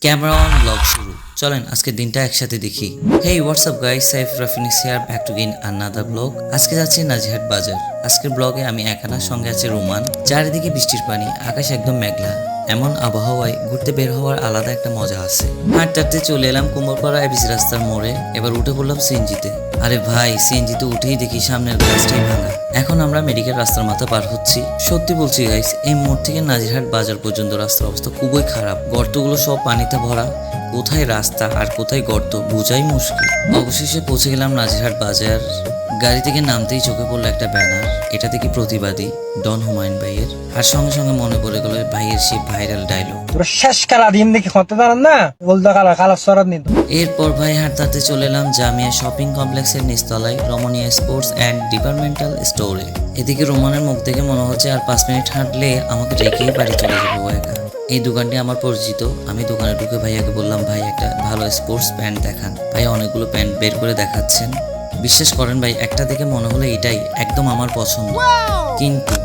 Camera on, blog শুরু। চলেন আজকে দিনটা একসাথে দেখি। Hey what's up guys, Saif Rafinis here, back to again another blog. আজকে যাচ্ছি নাজিরহাট বাজার। আজকের ব্লগে আমি একানা, সঙ্গে আছে রোমান। চারিদিকে বৃষ্টির পানি, আকাশ একদম মেঘলা। এমন আবহাওয়ায় ঘুরতে বের হওয়ার আলাদা একটা মজা আছে। হাঁটতে চলে এলাম কুমোরপাড়া এবিসি রাস্তার মোড়ে। এবার উঠে পড়লাম সিএনজিতে। আরে ভাই, সিএনজিতে উঠেই দেখি সামনের গ্লাসটাই ভাঙা। এখন আমরা মেডিকেল রাস্তার মাথা পার হচ্ছি। সত্যি বলছি গাইস, এই মোড় থেকে নাজিরহাট বাজার পর্যন্ত রাস্তার অবস্থা খুবই খারাপ। গর্তগুলো সব পানিতে ভরা। কোথায় রাস্তা আর কোথায় গর্ত বোঝাই মুশকিল। অবশেষে পৌঁছে গেলাম নাজিরহাট বাজার। গাড়ি থেকে নামতেই চোখে পড়লো একটা ব্যানার। এটা দেখি প্রতিবাদী ডন হুমায়ুন ভাইয়ের। আর সঙ্গে সঙ্গে মনে পড়ে গেল ভাইয়ের সেই ভাইরাল ডায়লগ, শেষ কালা দিন দেখি হতে পারেন না বলতো কালা কালা সরাদ নিত। এরপর ভাই হাঁটতে চলে এলাম জামিয়া শপিং কমপ্লেক্সের নিচতলায় রমণীয়া স্পোর্টস অ্যান্ড ডিপার্টমেন্টাল স্টোরে। এদিকে রোমানের মুখ দেখে মনে হচ্ছে আর 5 মিনিট হাঁটলে আমাকে রেখেই বাড়ি চলে যাবো একা। এই দোকানটি আমার পরিচিত। আমি দোকানে ঢুকে ভাইয়াকে বললাম, ভাই একটা ভালো স্পোর্টস প্যান্ট দেখান। ভাই অনেকগুলো প্যান্ট বের করে দেখাচ্ছেন। বিশ্বাস করেন ভাই, একটা দেখে মনে হলো এটাই একদম আমার পছন্দ, কিন্তু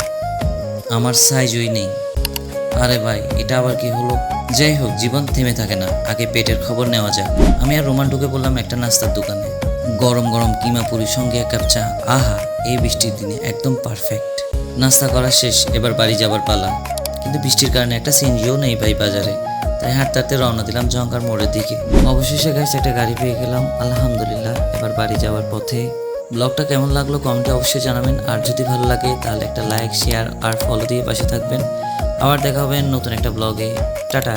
আমার সাইজই নেই। আরে ভাই, এটা আবার কি হলো? যাই হোক, জীবন থেমে থাকে না, আগে পেটের খবর নেওয়া যাক। আমি আর রোমান ঢুকে বললাম একটা নাস্তার দোকানে। গরম গরম কিমা পুরির সঙ্গে 1 কাপ চা। আহা, এই বৃষ্টির দিনে একদম পারফেক্ট। নাস্তা করা শেষ, এবার বাড়ি যাবার পালা। কিন্তু বৃষ্টির কারণে একটা সিএনজিও নেই ভাই বাজারে। তাই হাঁটতে রওনা দিলাম জঙ্কার মোড়ের দিকে। অবশেষে গাইস একটা গাড়ি পেয়ে গেলাম, আলহামদুলিল্লাহ। এবার বাড়ি যাওয়ার পথে। ব্লগটা কেমন লাগলো কমেন্টে অবশ্যই জানাবেন। আর যদি ভালো লাগে তাহলে একটা লাইক, শেয়ার আর ফলো দিয়ে পাশে থাকবেন। আবার দেখা হবে নতুন একটা ব্লগে। টাটা।